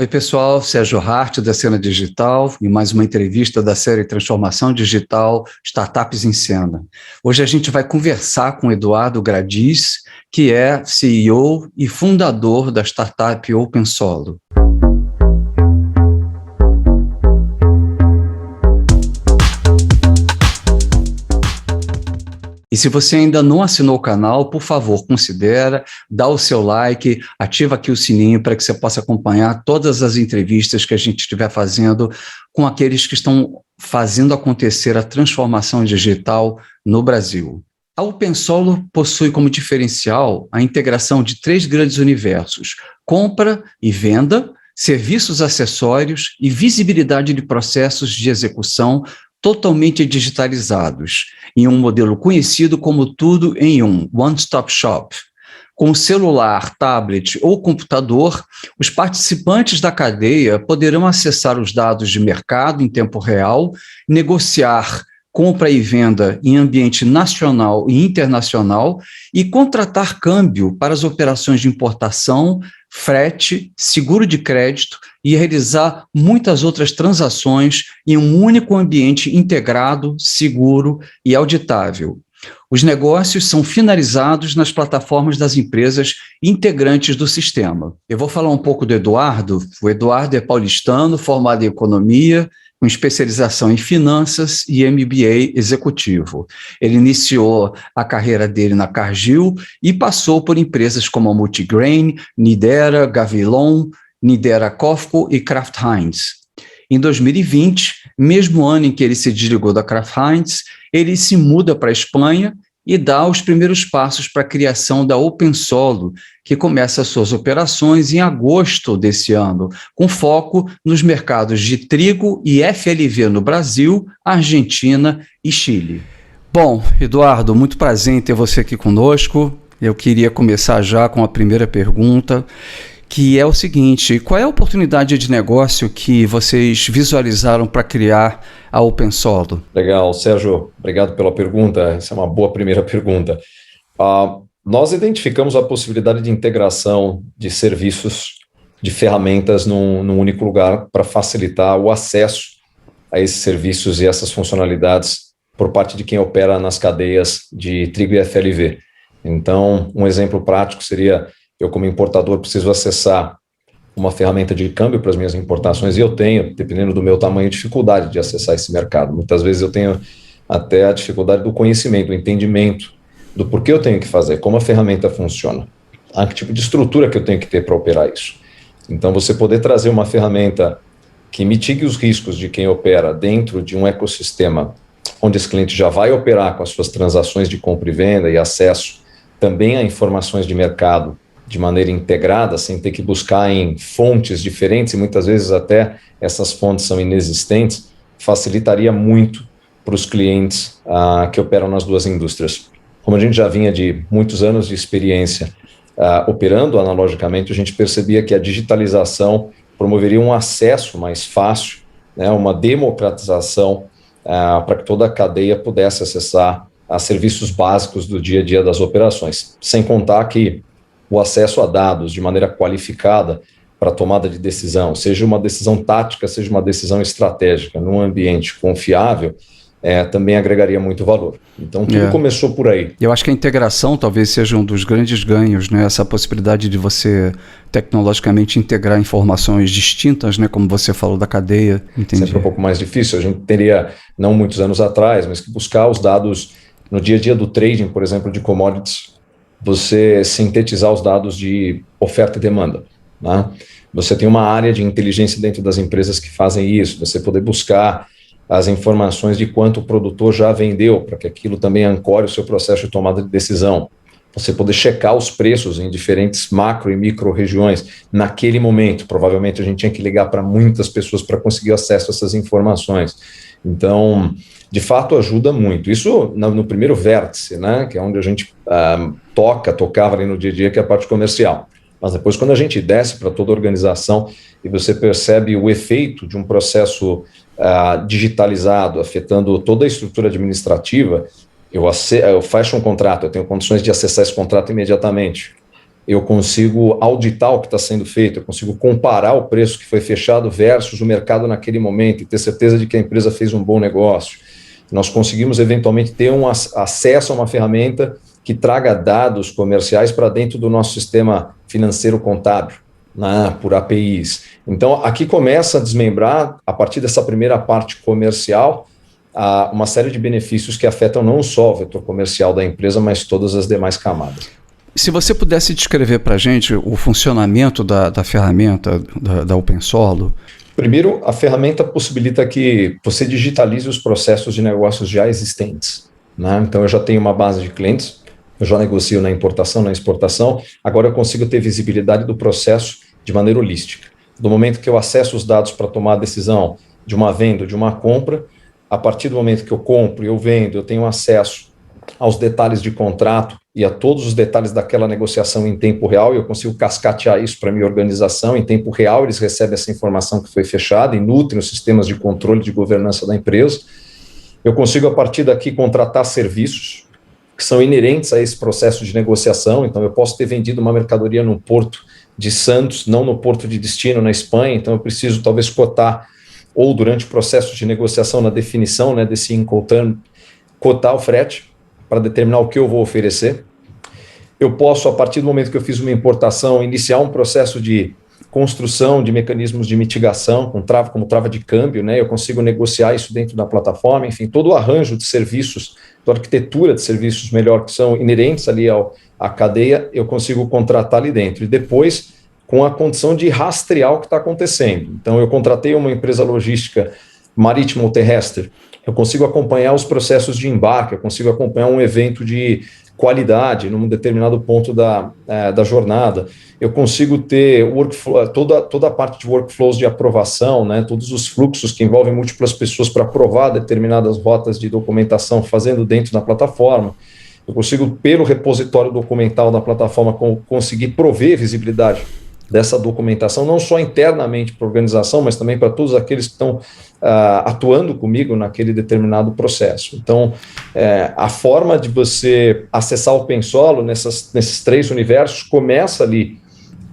Oi, pessoal, Sérgio Hart, da Cena Digital, e mais uma entrevista da série Transformação Digital Startups em Cena. Hoje a gente vai conversar com Eduardo Gradis, que é CEO e fundador da startup OpenSolo. E se você ainda não assinou o canal, por favor, considera, dá o seu like, ativa aqui o sininho para que você possa acompanhar todas as entrevistas que a gente estiver fazendo com aqueles que estão fazendo acontecer a transformação digital no Brasil. A OpenSolo possui como diferencial a integração de 3 grandes universos: compra e venda, serviços acessórios e visibilidade de processos de execução totalmente digitalizados, em um modelo conhecido como tudo em um, one-stop shop. Com celular, tablet ou computador, os participantes da cadeia poderão acessar os dados de mercado em tempo real, negociar compra e venda em ambiente nacional e internacional e contratar câmbio para as operações de importação, frete, seguro de crédito e realizar muitas outras transações em um único ambiente integrado, seguro e auditável. Os negócios são finalizados nas plataformas das empresas integrantes do sistema. Eu vou falar um pouco do Eduardo. O Eduardo é paulistano, formado em economia, com especialização em finanças e MBA executivo. Ele iniciou a carreira dele na Cargill e passou por empresas como a Multigrain, Nidera, Gavilon, Nidera Cofco e Kraft Heinz. Em 2020, mesmo ano em que ele se desligou da Kraft Heinz, ele se muda para a Espanha e dá os primeiros passos para a criação da OpenSolo, que começa suas operações em agosto desse ano, com foco nos mercados de trigo e FLV no Brasil, Argentina e Chile. Bom, Eduardo, muito prazer em ter você aqui conosco. Eu queria começar já com a primeira pergunta, que é o seguinte: qual é a oportunidade de negócio que vocês visualizaram para criar a OpenSolo? Legal, Sérgio, obrigado pela pergunta. Essa é uma boa primeira pergunta. Nós identificamos a possibilidade de integração de serviços, de ferramentas num único lugar para facilitar o acesso a esses serviços e essas funcionalidades por parte de quem opera nas cadeias de trigo e FLV. Então, um exemplo prático seria: eu, como importador, preciso acessar uma ferramenta de câmbio para as minhas importações, e eu tenho, dependendo do meu tamanho, dificuldade de acessar esse mercado. Muitas vezes eu tenho até a dificuldade do conhecimento, do entendimento do porquê eu tenho que fazer, como a ferramenta funciona, a que tipo de estrutura que eu tenho que ter para operar isso. Então, você poder trazer uma ferramenta que mitigue os riscos de quem opera dentro de um ecossistema onde esse cliente já vai operar com as suas transações de compra e venda e acesso também a informações de mercado de maneira integrada, sem ter que buscar em fontes diferentes, e muitas vezes até essas fontes são inexistentes, facilitaria muito para os clientes que operam nas duas indústrias. Como a gente já vinha de muitos anos de experiência operando analogicamente, a gente percebia que a digitalização promoveria um acesso mais fácil, né, uma democratização para que toda a cadeia pudesse acessar a serviços básicos do dia a dia das operações, sem contar que o acesso a dados de maneira qualificada para a tomada de decisão, seja uma decisão tática, seja uma decisão estratégica, num ambiente confiável, também agregaria muito valor. Então, tudo começou por aí. Eu acho que a integração talvez seja um dos grandes ganhos, né? Essa possibilidade de você tecnologicamente integrar informações distintas, né? Como você falou da cadeia. Entendi. Sempre um pouco mais difícil. A gente teria, não muitos anos atrás, mas que buscar os dados no dia a dia do trading, por exemplo, de commodities, você sintetizar os dados de oferta e demanda, né? Você tem uma área de inteligência dentro das empresas que fazem isso, você poder buscar as informações de quanto o produtor já vendeu, para que aquilo também ancore o seu processo de tomada de decisão. Você poder checar os preços em diferentes macro e micro regiões naquele momento. Provavelmente a gente tinha que ligar para muitas pessoas para conseguir acesso a essas informações. Então, de fato, ajuda muito. Isso no primeiro vértice, né, que é onde a gente tocava ali no dia a dia, que é a parte comercial. Mas depois, quando a gente desce para toda a organização e você percebe o efeito de um processo digitalizado, afetando toda a estrutura administrativa, eu fecho um contrato, eu tenho condições de acessar esse contrato imediatamente. eu consigo auditar o que está sendo feito, eu consigo comparar o preço que foi fechado versus o mercado naquele momento e ter certeza de que a empresa fez um bom negócio. Nós conseguimos, eventualmente, ter um acesso a uma ferramenta que traga dados comerciais para dentro do nosso sistema financeiro contábil, né, por APIs. Então, aqui começa a desmembrar, a partir dessa primeira parte comercial, uma série de benefícios que afetam não só o vetor comercial da empresa, mas todas as demais camadas. Se você pudesse descrever para a gente o funcionamento da ferramenta da OpenSolo. Primeiro, a ferramenta possibilita que você digitalize os processos de negócios já existentes, né? Então, eu já tenho uma base de clientes, eu já negocio na importação, na exportação, agora eu consigo ter visibilidade do processo de maneira holística. Do momento que eu acesso os dados para tomar a decisão de uma venda ou de uma compra, a partir do momento que eu compro e eu vendo, eu tenho acesso aos detalhes de contrato e a todos os detalhes daquela negociação em tempo real, e eu consigo cascatear isso para a minha organização. Em tempo real, eles recebem essa informação que foi fechada e nutrem os sistemas de controle de governança da empresa. Eu consigo, a partir daqui, contratar serviços que são inerentes a esse processo de negociação. Então, eu posso ter vendido uma mercadoria no porto de Santos, não no porto de destino na Espanha, então eu preciso talvez cotar, ou durante o processo de negociação, na definição, né, desse Incoterm, cotar o frete para determinar o que eu vou oferecer. Eu posso, a partir do momento que eu fiz uma importação, iniciar um processo de construção de mecanismos de mitigação, como trava de câmbio, né? Eu consigo negociar isso dentro da plataforma, enfim, todo o arranjo de serviços, toda a arquitetura de serviços melhor que são inerentes ali à cadeia, eu consigo contratar ali dentro. E depois, com a condição de rastrear o que está acontecendo. Então, eu contratei uma empresa logística marítima ou terrestre, eu consigo acompanhar os processos de embarque, eu consigo acompanhar um evento de qualidade num determinado ponto da jornada, eu consigo ter workflow, toda a parte de workflows de aprovação, né, todos os fluxos que envolvem múltiplas pessoas para aprovar determinadas rotas de documentação fazendo dentro da plataforma. Eu consigo, pelo repositório documental da plataforma, conseguir prover visibilidade dessa documentação, não só internamente para a organização, mas também para todos aqueles que estão atuando comigo naquele determinado processo. Então, a forma de você acessar o OpenSolo nesses três universos começa ali,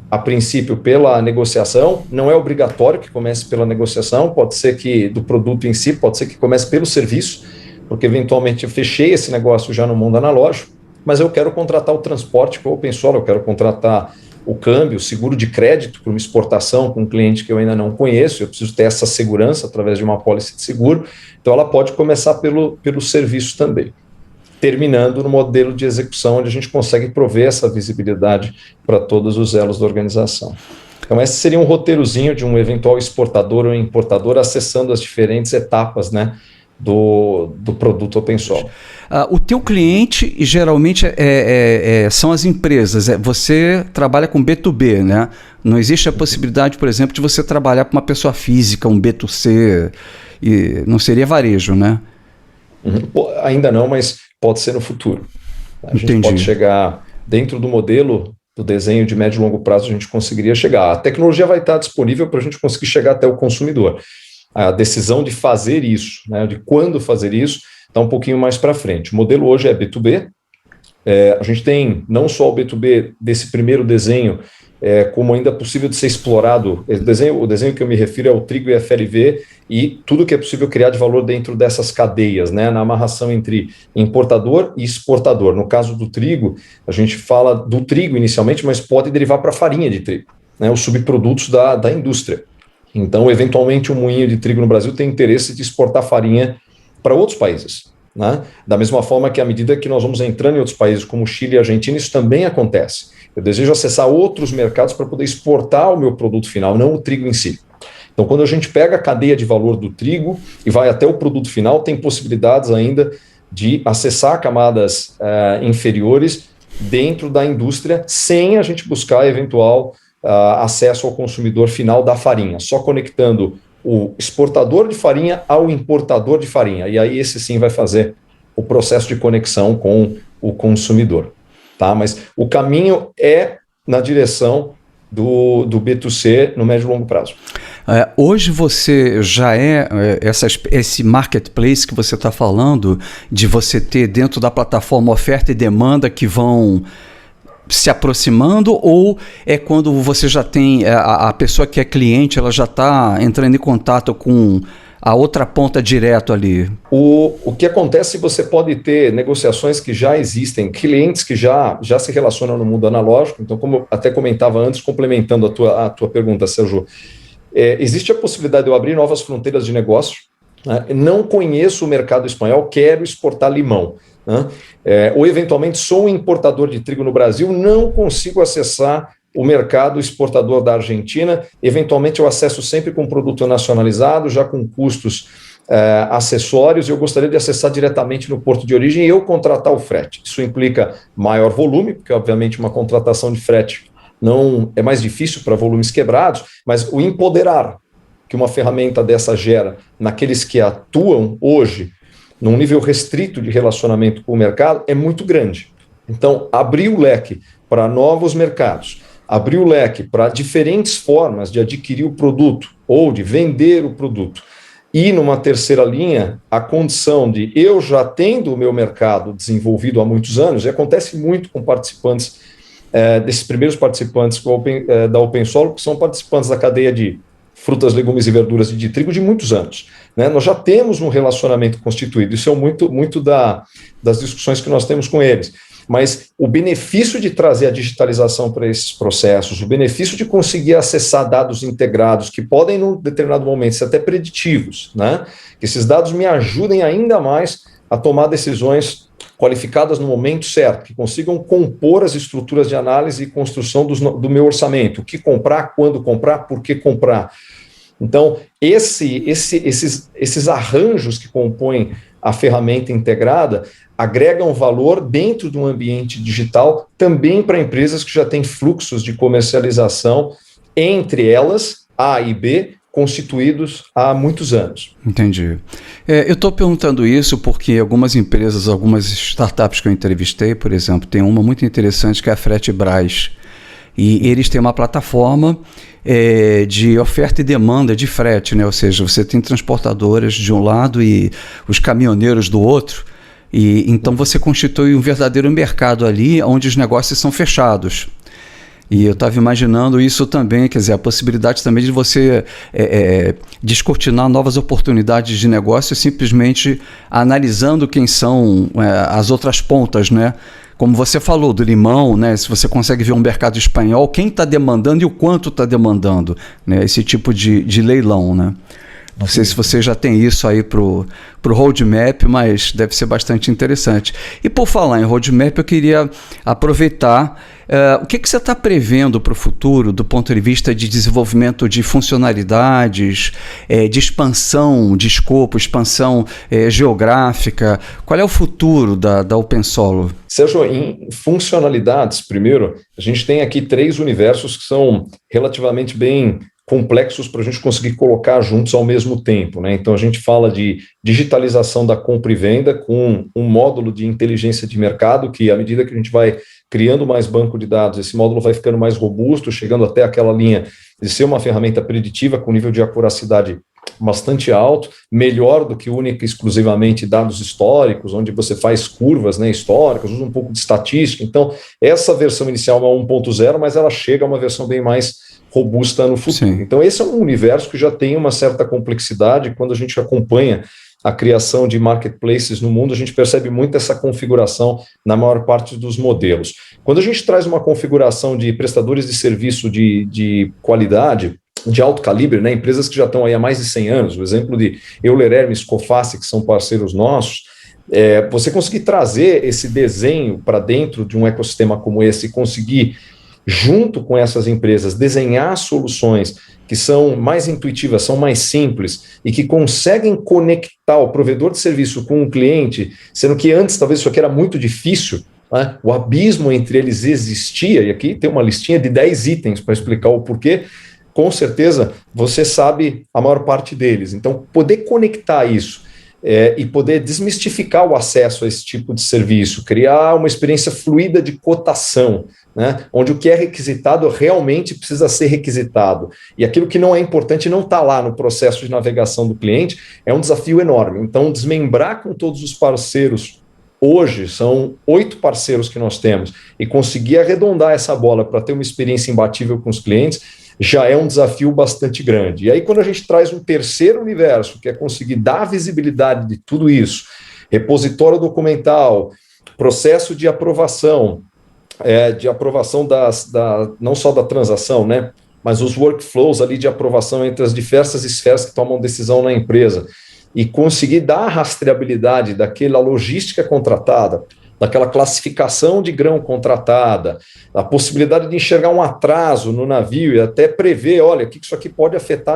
a princípio, pela negociação. Não é obrigatório que comece pela negociação, pode ser que do produto em si, pode ser que comece pelo serviço, porque eventualmente eu fechei esse negócio já no mundo analógico, mas eu quero contratar o transporte com o OpenSolo, eu quero contratar o câmbio, o seguro de crédito para uma exportação com um cliente que eu ainda não conheço, eu preciso ter essa segurança através de uma apólice de seguro, então ela pode começar pelo serviço também, terminando no modelo de execução, onde a gente consegue prover essa visibilidade para todos os elos da organização. Então esse seria um roteirozinho de um eventual exportador ou importador acessando as diferentes etapas, né, do produto OpenSolo. O teu cliente geralmente são as empresas. Você trabalha com B2B, né? Não existe a possibilidade, por exemplo, de você trabalhar com uma pessoa física, um B2C, e não seria varejo, né? Ainda não, mas pode ser no futuro. A gente Entendi. pode chegar dentro do modelo do desenho de médio e longo prazo, a gente conseguiria chegar. A tecnologia vai estar disponível para a gente conseguir chegar até o consumidor. A decisão de fazer isso, né, de quando fazer isso, está um pouquinho mais para frente. O modelo hoje é B2B, a gente tem não só o B2B desse primeiro desenho, como ainda possível de ser explorado. O desenho que eu me refiro é o trigo e FLV e tudo que é possível criar de valor dentro dessas cadeias, né, na amarração entre importador e exportador. No caso do trigo, a gente fala do trigo inicialmente, mas pode derivar para a farinha de trigo, né, os subprodutos da indústria. Então, eventualmente, um moinho de trigo no Brasil tem interesse de exportar farinha para outros países, né? Da mesma forma que, à medida que nós vamos entrando em outros países, como Chile e Argentina, isso também acontece. Eu desejo acessar outros mercados para poder exportar o meu produto final, não o trigo em si. Então, quando a gente pega a cadeia de valor do trigo e vai até o produto final, tem possibilidades ainda de acessar camadas inferiores dentro da indústria, sem a gente buscar eventual acesso ao consumidor final da farinha, só conectando o exportador de farinha ao importador de farinha, e aí esse sim vai fazer o processo de conexão com o consumidor, tá? Mas o caminho é na direção do B2C no médio e longo prazo. Hoje você já esse marketplace que você está falando, de você ter dentro da plataforma oferta e demanda que vão se aproximando, ou é quando você já tem a pessoa que é cliente, ela já está entrando em contato com a outra ponta direto ali? O que acontece, você pode ter negociações que já existem, clientes que já se relacionam no mundo analógico. Então, como eu até comentava antes, complementando a tua pergunta, Sérgio, existe a possibilidade de eu abrir novas fronteiras de negócio, né? Não conheço o mercado espanhol, quero exportar limão, né? Ou eventualmente sou um importador de trigo no Brasil, não consigo acessar o mercado exportador da Argentina, eventualmente eu acesso sempre com produto nacionalizado, já com custos acessórios, eu gostaria de acessar diretamente no porto de origem e eu contratar o frete. Isso implica maior volume, porque obviamente uma contratação de frete não é mais difícil para volumes quebrados, mas o empoderar que uma ferramenta dessa gera naqueles que atuam hoje num nível restrito de relacionamento com o mercado é muito grande. Então, abrir o leque para novos mercados, abrir o leque para diferentes formas de adquirir o produto ou de vender o produto. E, numa terceira linha, a condição de eu já tendo o meu mercado desenvolvido há muitos anos, e acontece muito com participantes, desses primeiros participantes da OpenSolo, que são participantes da cadeia de frutas, legumes e verduras e de trigo de muitos anos, né? Nós já temos um relacionamento constituído, isso é muito das discussões que nós temos com eles. Mas o benefício de trazer a digitalização para esses processos, o benefício de conseguir acessar dados integrados, que podem, num determinado momento, ser até preditivos, né? Que esses dados me ajudem ainda mais a tomar decisões qualificadas no momento certo, que consigam compor as estruturas de análise e construção do meu orçamento, o que comprar, quando comprar, por que comprar. Então, esses arranjos que compõem a ferramenta integrada agregam valor dentro de um ambiente digital também para empresas que já têm fluxos de comercialização entre elas, A e B, constituídos há muitos anos. Entendi. Eu estou perguntando isso porque algumas empresas, algumas startups que eu entrevistei, por exemplo, tem uma muito interessante que é a FreteBras. E eles têm uma plataforma de oferta e demanda de frete, né? Ou seja, você tem transportadoras de um lado e os caminhoneiros do outro, e então você constitui um verdadeiro mercado ali onde os negócios são fechados. E eu estava imaginando isso também, quer dizer, a possibilidade também de você descortinar novas oportunidades de negócio simplesmente analisando quem são as outras pontas, né? Como você falou do limão, né? Se você consegue ver um mercado espanhol, quem está demandando e o quanto está demandando, né? Esse tipo de leilão, né? Não sei se você já tem isso aí para o roadmap, mas deve ser bastante interessante. E por falar em roadmap, eu queria aproveitar o que você está prevendo para o futuro do ponto de vista de desenvolvimento de funcionalidades, de expansão de escopo, expansão geográfica. Qual é o futuro da OpenSolo? Sérgio, em funcionalidades, primeiro, a gente tem aqui 3 universos que são relativamente bem complexos para a gente conseguir colocar juntos ao mesmo tempo, né? Então a gente fala de digitalização da compra e venda com um módulo de inteligência de mercado que, à medida que a gente vai criando mais banco de dados, esse módulo vai ficando mais robusto, chegando até aquela linha de ser uma ferramenta preditiva com nível de acuracidade bastante alto, melhor do que única e exclusivamente dados históricos, onde você faz curvas, né, históricas, usa um pouco de estatística. Então, essa versão inicial é uma 1.0, mas ela chega a uma versão bem mais robusta no futuro. Sim. Então, esse é um universo que já tem uma certa complexidade. Quando a gente acompanha a criação de marketplaces no mundo, a gente percebe muito essa configuração na maior parte dos modelos. Quando a gente traz uma configuração de prestadores de serviço de qualidade, de alto calibre, né, empresas que já estão aí há mais de 100 anos, o exemplo de Euler Hermes, Coface, que são parceiros nossos, você conseguir trazer esse desenho para dentro de um ecossistema como esse e conseguir, junto com essas empresas, desenhar soluções que são mais intuitivas, são mais simples e que conseguem conectar o provedor de serviço com o cliente, sendo que antes talvez isso aqui era muito difícil, né? O abismo entre eles existia, e aqui tem uma listinha de 10 itens para explicar o porquê. Com certeza você sabe a maior parte deles. Então, poder conectar isso e poder desmistificar o acesso a esse tipo de serviço, criar uma experiência fluida de cotação, né, onde o que é requisitado realmente precisa ser requisitado. E aquilo que não é importante não está lá no processo de navegação do cliente, é um desafio enorme. Então, desmembrar com todos os parceiros hoje são 8 parceiros que nós temos, e conseguir arredondar essa bola para ter uma experiência imbatível com os clientes, já é um desafio bastante grande. E aí, quando a gente traz um terceiro universo, que é conseguir dar visibilidade de tudo isso, repositório documental, processo de aprovação não só da transação, né, mas os workflows ali de aprovação entre as diversas esferas que tomam decisão na empresa, e conseguir dar a rastreabilidade daquela logística contratada, daquela classificação de grão contratada, a possibilidade de enxergar um atraso no navio e até prever, olha, o que isso aqui pode afetar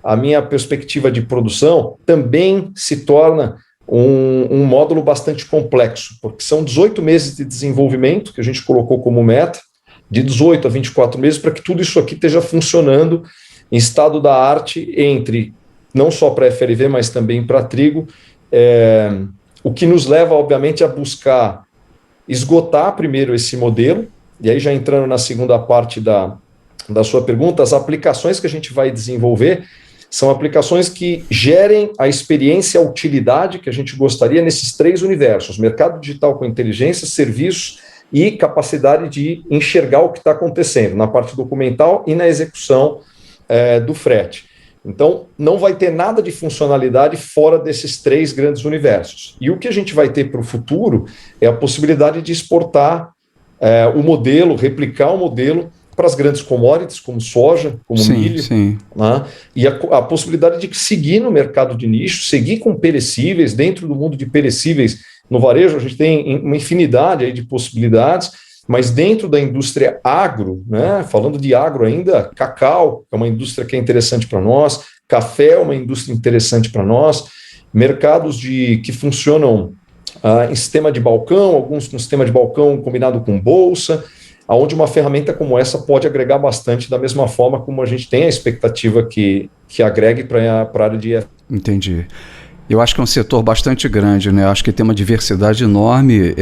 a minha perspectiva de produção, também se torna um módulo bastante complexo, porque são 18 meses de desenvolvimento que a gente colocou como meta, de 18 a 24 meses, para que tudo isso aqui esteja funcionando em estado da arte, entre não só para FLV, mas também para trigo, o que nos leva, obviamente, a buscar esgotar primeiro esse modelo, e aí já entrando na segunda parte da sua pergunta, as aplicações que a gente vai desenvolver são aplicações que gerem a experiência, a utilidade que a gente gostaria nesses 3 universos: mercado digital com inteligência, serviços e capacidade de enxergar o que está acontecendo na parte documental e na execução do frete. Então, não vai ter nada de funcionalidade fora desses 3 grandes universos. E o que a gente vai ter para o futuro é a possibilidade de exportar o modelo, replicar o modelo para as grandes commodities, como soja, como milho, né? E a possibilidade de seguir no mercado de nicho, seguir com perecíveis. Dentro do mundo de perecíveis, no varejo, a gente tem uma infinidade aí de possibilidades, mas dentro da indústria agro, né, falando de agro ainda, cacau é uma indústria que é interessante para nós, café é uma indústria interessante para nós, mercados que funcionam em sistema de balcão, alguns com sistema de balcão combinado com bolsa, onde uma ferramenta como essa pode agregar bastante, da mesma forma como a gente tem a expectativa que agregue para a área de... Entendi. Eu acho que é um setor bastante grande, né? Eu acho que tem uma diversidade enorme.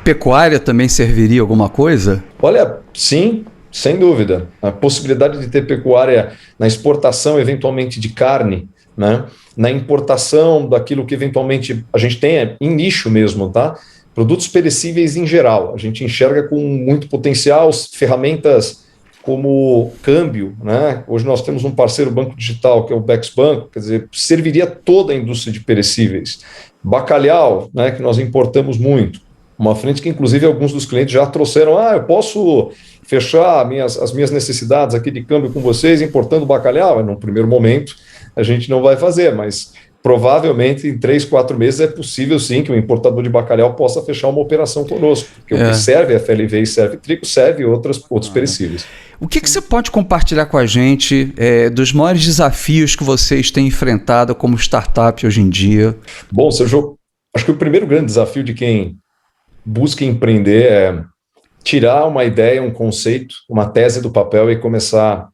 Pecuária também serviria alguma coisa? Olha, sim, sem dúvida. A possibilidade de ter pecuária na exportação, eventualmente, de carne, né? Na importação daquilo que eventualmente a gente tem em nicho mesmo, tá? Produtos perecíveis em geral, a gente enxerga com muito potencial, ferramentas como câmbio, né? Hoje nós temos um parceiro banco digital, que é o Bex Banco, quer dizer, serviria toda a indústria de perecíveis. Bacalhau, né, que nós importamos muito, uma frente que inclusive alguns dos clientes já trouxeram, eu posso fechar as minhas necessidades aqui de câmbio com vocês importando bacalhau? No primeiro momento a gente não vai fazer, mas provavelmente em 3, 4 meses é possível sim que o importador de bacalhau possa fechar uma operação conosco, porque o que serve FLV e serve trigo, serve outros perecíveis. O que você pode compartilhar com a gente dos maiores desafios que vocês têm enfrentado como startup hoje em dia? Bom, Sérgio, acho que o primeiro grande desafio de quem busca empreender é tirar uma ideia, um conceito, uma tese do papel e começar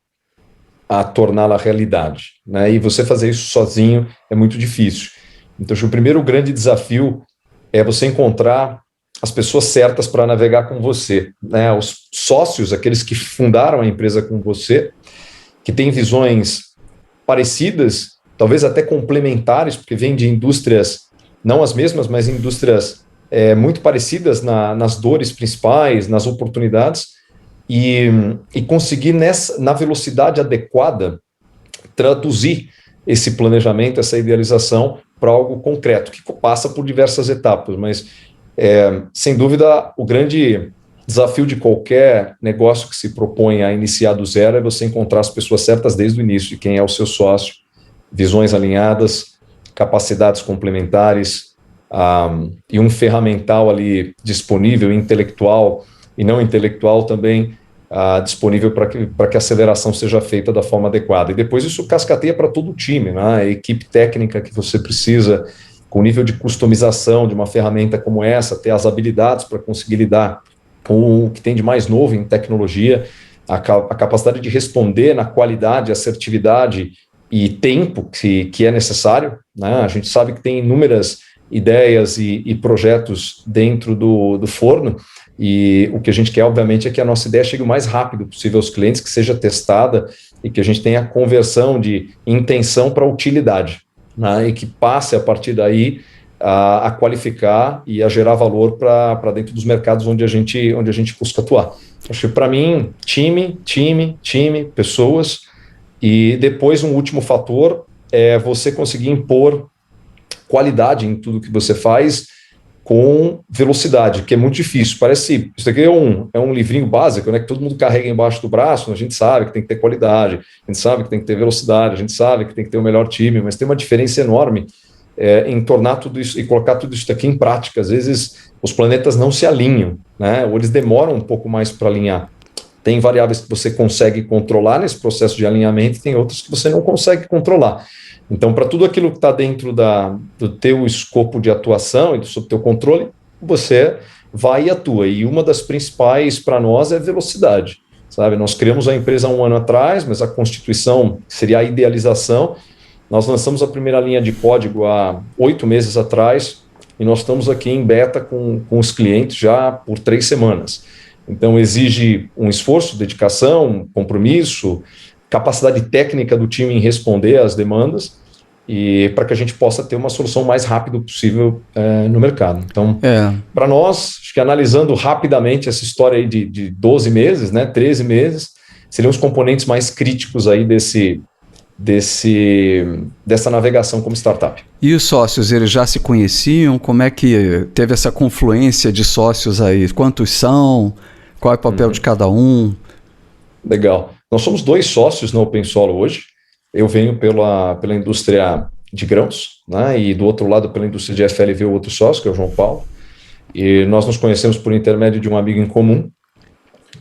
a torná-la realidade, né? E você fazer isso sozinho é muito difícil. Então, acho que o primeiro grande desafio é você encontrar as pessoas certas para navegar com você, né? Os sócios, aqueles que fundaram a empresa com você, que têm visões parecidas, talvez até complementares, porque vêm de indústrias, não as mesmas, mas indústrias muito parecidas nas dores principais, nas oportunidades, e conseguir na velocidade adequada traduzir esse planejamento, essa idealização para algo concreto, que passa por diversas etapas, mas sem dúvida o grande desafio de qualquer negócio que se propõe a iniciar do zero é você encontrar as pessoas certas desde o início, de quem é o seu sócio, visões alinhadas, capacidades complementares, e um ferramental ali disponível, intelectual e não intelectual também, disponível para que a aceleração seja feita da forma adequada. E depois isso cascateia para todo o time, né? A equipe técnica que você precisa, com o nível de customização de uma ferramenta como essa, ter as habilidades para conseguir lidar com o que tem de mais novo em tecnologia, a capacidade de responder na qualidade, assertividade e tempo que é necessário, né? A gente sabe que tem inúmeras ideias e projetos dentro do forno, e o que a gente quer, obviamente, é que a nossa ideia chegue o mais rápido possível aos clientes, que seja testada e que a gente tenha a conversão de intenção para utilidade, né? E que passe, a partir daí, a qualificar e a gerar valor para dentro dos mercados onde a gente busca atuar. Acho que para mim, time, pessoas, e depois um último fator é você conseguir impor qualidade em tudo que você faz com velocidade, que é muito difícil. Parece, isso aqui é um livrinho básico, né, que todo mundo carrega embaixo do braço. A gente sabe que tem que ter qualidade, a gente sabe que tem que ter velocidade, a gente sabe que tem que ter o melhor time, mas tem uma diferença enorme em tornar tudo isso e colocar tudo isso aqui em prática. Às vezes os planetas não se alinham, né, ou eles demoram um pouco mais para alinhar. Tem variáveis que você consegue controlar nesse processo de alinhamento e tem outras que você não consegue controlar. Então, para tudo aquilo que está dentro do teu escopo de atuação e do teu controle, você vai e atua. E uma das principais para nós é velocidade, sabe? Nós criamos a empresa há 1 ano atrás, mas a constituição seria a idealização. Nós lançamos a primeira linha de código há 8 meses atrás e nós estamos aqui em beta com os clientes já por 3 semanas. Então, exige um esforço, dedicação, compromisso, capacidade técnica do time em responder às demandas e para que a gente possa ter uma solução mais rápida possível no mercado. Então, para nós, acho que analisando rapidamente essa história aí de 12 meses, né, 13 meses, seriam os componentes mais críticos aí dessa navegação como startup. E os sócios, eles já se conheciam? Como é que teve essa confluência de sócios aí? Quantos são? Qual é o papel de cada um? Legal. Nós somos 2 sócios na OpenSolo hoje. Eu venho pela indústria de grãos, né, e do outro lado pela indústria de FLV, o outro sócio, que é o João Paulo. E nós nos conhecemos por intermédio de um amigo em comum,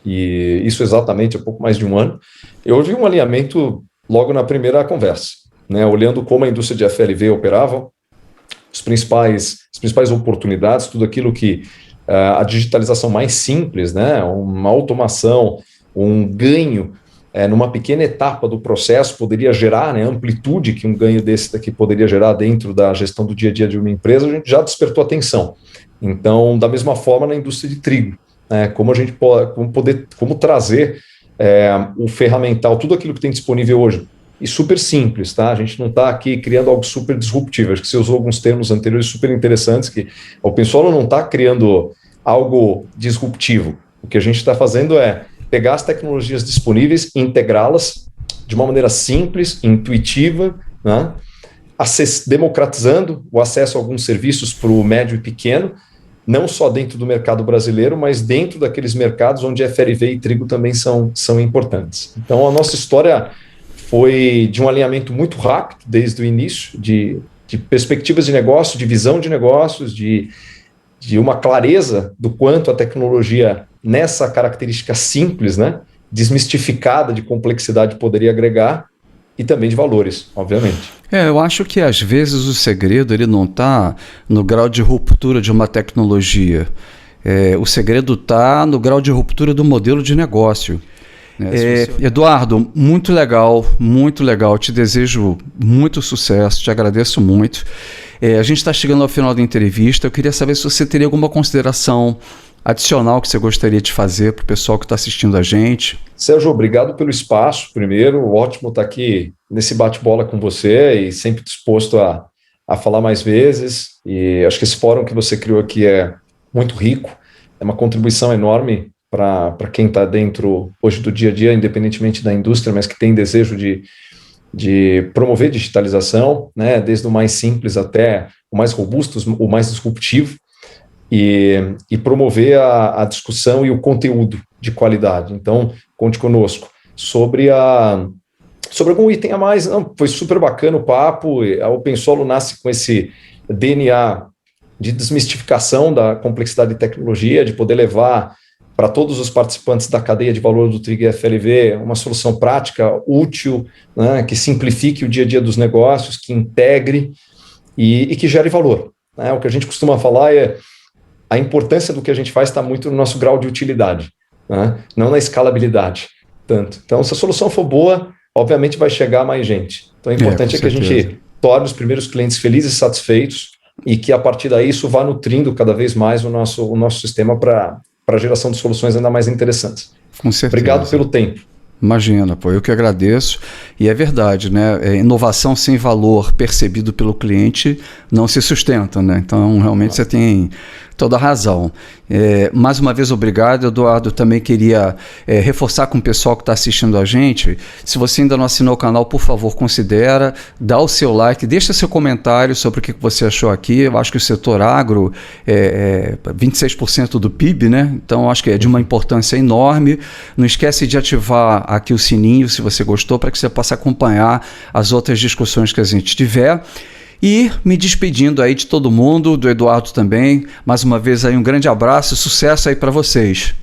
e isso exatamente há pouco mais de 1 ano. Eu vi um alinhamento logo na primeira conversa, né, olhando como a indústria de FLV operava, as principais oportunidades, tudo aquilo que a digitalização mais simples, né, uma automação, um ganho numa pequena etapa do processo poderia gerar, né, a amplitude que um ganho desse daqui poderia gerar dentro da gestão do dia a dia de uma empresa, a gente já despertou atenção. Então, da mesma forma na indústria de trigo, né, como a gente pode, como trazer o ferramental, tudo aquilo que tem disponível hoje, e super simples, tá? A gente não está aqui criando algo super disruptivo. Acho que você usou alguns termos anteriores super interessantes, que o OpenSolo não está criando algo disruptivo. O que a gente está fazendo é pegar as tecnologias disponíveis e integrá-las de uma maneira simples, intuitiva, né? Democratizando o acesso a alguns serviços para o médio e pequeno, não só dentro do mercado brasileiro, mas dentro daqueles mercados onde FLV e trigo também são importantes. Então, a nossa história foi de um alinhamento muito rápido, desde o início, de perspectivas de negócio, de visão de negócios, de uma clareza do quanto a tecnologia, nessa característica simples, né, desmistificada de complexidade, poderia agregar, e também de valores, obviamente. Eu acho que às vezes o segredo ele não está no grau de ruptura de uma tecnologia. O segredo está no grau de ruptura do modelo de negócio. Eduardo, muito legal, muito legal. Te desejo muito sucesso, te agradeço muito. A gente está chegando ao final da entrevista. Eu queria saber se você teria alguma consideração adicional que você gostaria de fazer para o pessoal que está assistindo a gente. Sérgio, obrigado pelo espaço. Primeiro, ótimo estar aqui nesse bate-bola com você e sempre disposto a falar mais vezes. E acho que esse fórum que você criou aqui é muito rico, é uma contribuição enorme para quem está dentro hoje do dia a dia, independentemente da indústria, mas que tem desejo de promover digitalização, né, desde o mais simples até o mais robusto, o mais disruptivo, e promover a discussão e o conteúdo de qualidade. Então, conte conosco. Sobre algum item a mais, não, foi super bacana o papo, a OpenSolo nasce com esse DNA de desmistificação da complexidade de tecnologia, de poder levar para todos os participantes da cadeia de valor do trigo e FLV uma solução prática, útil, né, que simplifique o dia a dia dos negócios, que integre e que gere valor. Né? O que a gente costuma falar é a importância do que a gente faz está muito no nosso grau de utilidade, né? Não na escalabilidade tanto. Então, se a solução for boa, obviamente vai chegar a mais gente. Então, o importante é que a gente torne os primeiros clientes felizes e satisfeitos e que, a partir daí, isso vá nutrindo cada vez mais o nosso sistema para a geração de soluções ainda mais interessantes. Com certeza. Obrigado pelo tempo. Imagina, pô, eu que agradeço. E é verdade, né? Inovação sem valor percebido pelo cliente não se sustenta, né? Então, realmente você tem toda a razão. Mais uma vez, obrigado, Eduardo. Também queria reforçar com o pessoal que está assistindo a gente. Se você ainda não assinou o canal, por favor, considera, dá o seu like, deixa seu comentário sobre o que você achou aqui. Eu acho que o setor agro é 26% do PIB, né? Então, acho que é de uma importância enorme. Não esquece de ativar aqui o sininho, se você gostou, para que você possa acompanhar as outras discussões que a gente tiver. E me despedindo aí de todo mundo, do Eduardo também. Mais uma vez aí um grande abraço, sucesso aí para vocês.